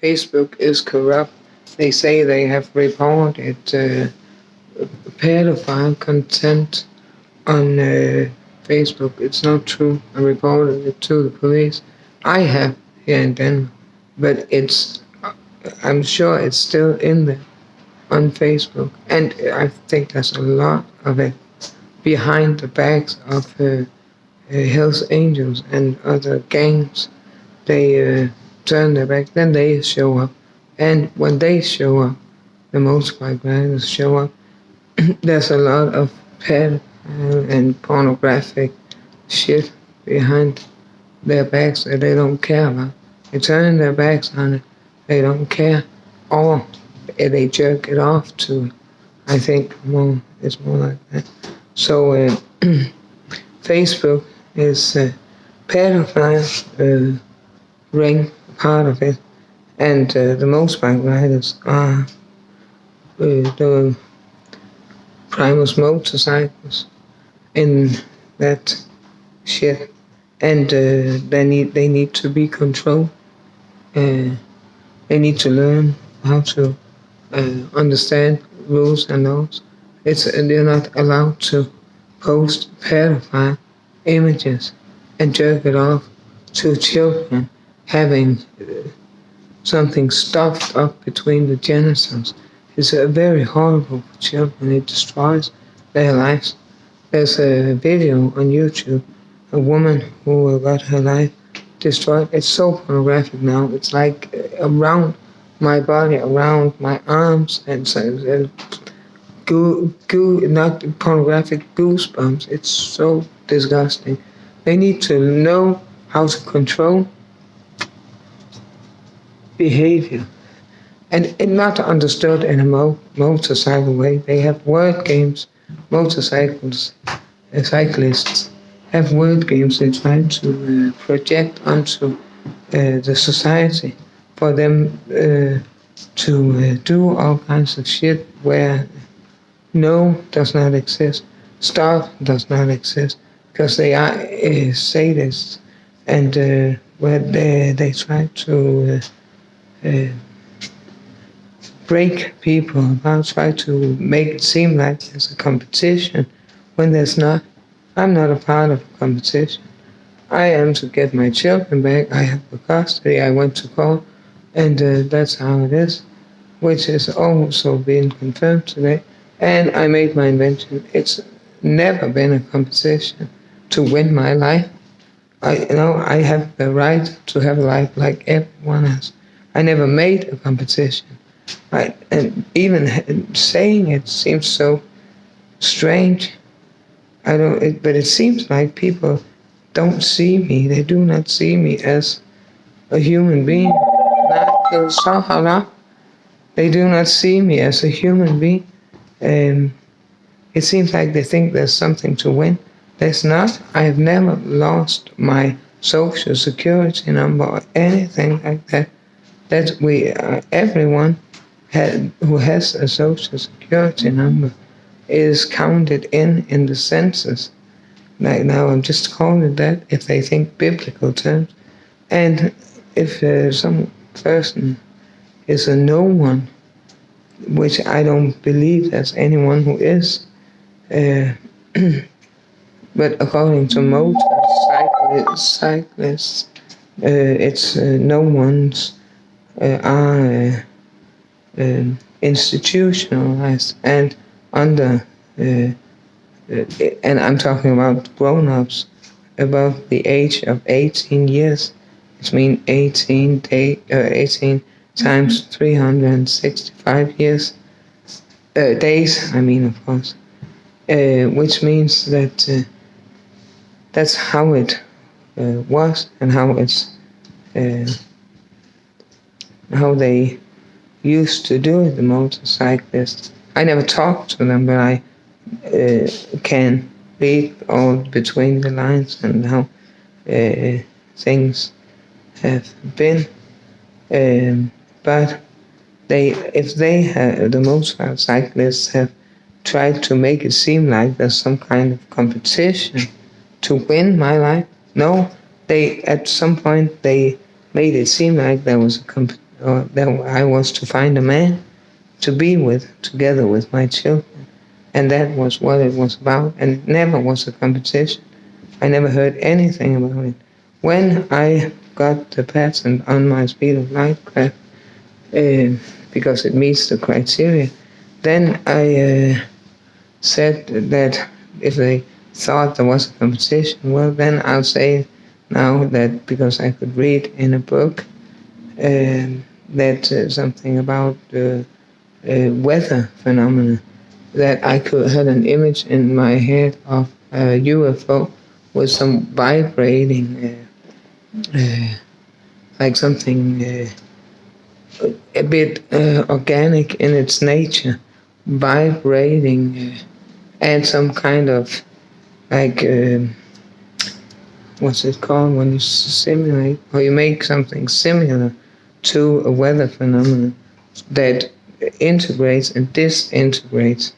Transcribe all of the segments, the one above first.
Facebook is corrupt. They say they have reported pedophile content on Facebook. It's not true. I reported it to the police. I have here in Denver, but I'm sure it's still in there on Facebook, and I think there's a lot of it behind the backs of Hells Angels and other gangs. They turn their back, then they show up, and when they show up, the motorbike riders show up. There's a lot of pedophile and pornographic shit behind their backs that they don't care about. They turn their backs on it, they don't care, or they jerk it off to it. I think it's more like that. So Facebook is pedophile ring part of it, and the motorbike riders are the Primus motorcycles in that shit, and they need to be controlled. They need to learn how to understand rules and laws. They're not allowed to post pedophile images and jerk it off to children having something stuffed up between the genitals. It's very horrible for children. It destroys their lives. There's a video on YouTube, a woman who got her life destroyed. It's so pornographic now. It's like around my body, around my arms, and so not pornographic goosebumps. It's so disgusting. They need to know how to control behavior, and not understood in a motorcycle way. They have word games. Cyclists have word games they try to project onto the society for them to do all kinds of shit where no does not exist, stop does not exist, because they are sadists, and where they try to break people apart, try to make it seem like there's a competition when there's not. I'm not a part of a competition. I am to get my children back. I have the custody. I went to court, and that's how it is, which has also been confirmed today. And I made my invention. It's never been a competition to win my life. I have the right to have a life like everyone else. I never made a competition. And even saying it seems so strange. But it seems like people don't see me. They do not see me as a human being. They do not see me as a human being. It seems like they think there's something to win. There's not. I have never lost my social security number or anything like that. Everyone who has a social security number is counted in the census. Like now, I'm just calling it that if they think biblical terms. And if some person is a no one, which I don't believe there's anyone who is, but according to motorcyclists, it's no one's are institutionalized and under, and I'm talking about grown-ups above the age of 18 years. It means 18 times 365 years, days, of course, which means that that's how it was and how it's how they used to do it, the motorcyclists. I never talked to them, but I can read all between the lines and how things have been. But the motorcyclists have tried to make it seem like there's some kind of competition to win my life. No, at some point they made it seem like there was or that I was to find a man to be with, together with my children. And that was what it was about, and it never was a competition. I never heard anything about it. When I got the patent on my speed of light craft, because it meets the criteria, then I said that if they thought there was a competition, well, then I'll say now that because I could read in a book that something about weather phenomena, that I could had an image in my head of a UFO with some vibrating, like something a bit organic in its nature, vibrating, and some kind of like what's it called when you simulate or you make something similar to a weather phenomenon that integrates and disintegrates.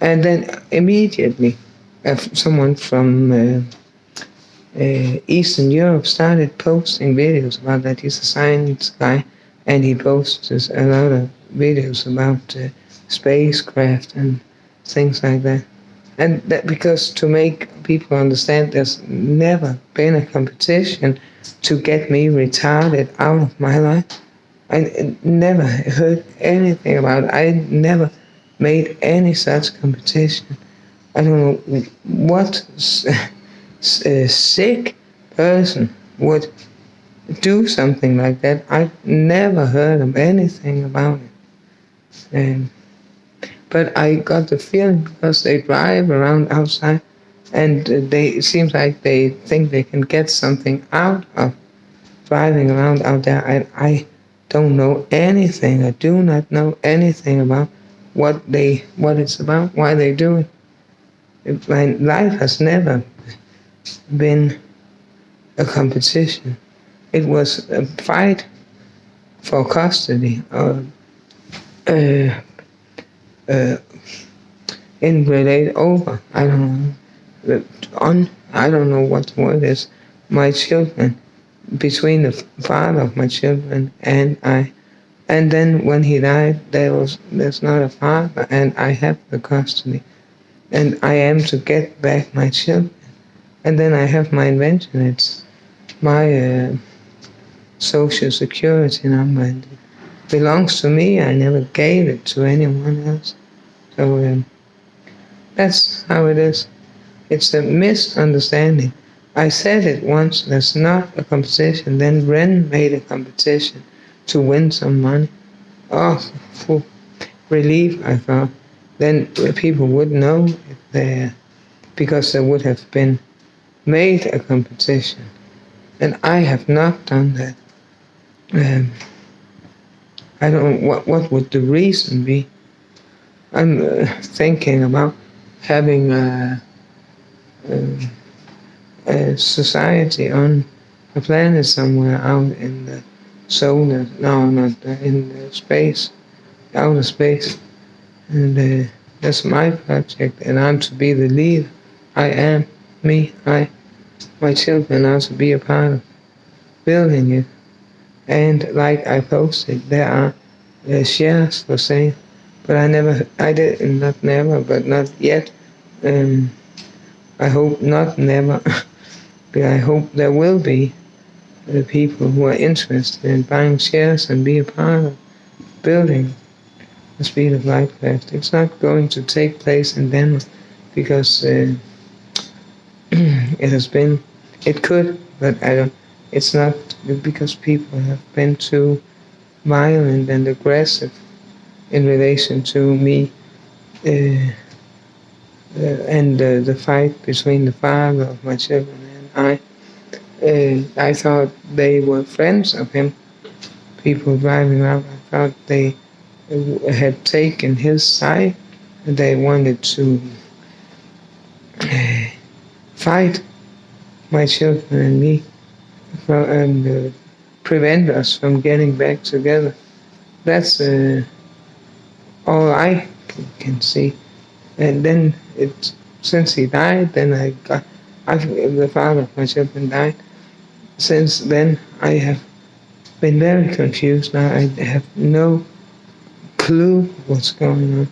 And then immediately, someone from Eastern Europe started posting videos about that. He's a science guy, and he posts a lot of videos about spacecraft and things like that. And that because to make people understand there's never been a competition to get me retarded out of my life. I never heard anything about it. I never made any such competition. I don't know what sick person would do something like that. I've never heard of anything about it. But I got the feeling because they drive around outside and it seems like they think they can get something out of driving around out there. I don't know anything. I do not know anything about what it's about, why they do it. My life has never been a competition. It was a fight for custody or in relate over, I don't know, I don't know what the word is, my children, between the father of my children and I. And then when he died, there's not a father, and I have the custody. And I am to get back my children. And then I have my invention. It's my social security number. It belongs to me. I never gave it to anyone else. So that's how it is. It's a misunderstanding. I said it once, there's not a competition. Then Ren made a competition to win some money. Oh, for relief, I thought. Then people would know because there would have been made a competition. And I have not done that. I don't know what would the reason be. I'm thinking about having a society on a planet somewhere out in the solar, no, not in the space, outer space. And that's my project, and I'm to be the leader. I am my children are to be a part of building it. And like I posted, there are shares for sale, but I did not never, but not yet. I hope not never, but I hope there will be people who are interested in buying shares and be a part of building the speed of light craft. It's not going to take place in Denmark because it could, but it's not because people have been too violent and aggressive in relation to me and the fight between the father of my children and I. I thought they were friends of him, people driving around. I thought they had taken his side and they wanted to fight my children and me and prevent us from getting back together. That's all I can see. And then since he died, then the father of my children died. Since then, I have been very confused now. I have no clue what's going on.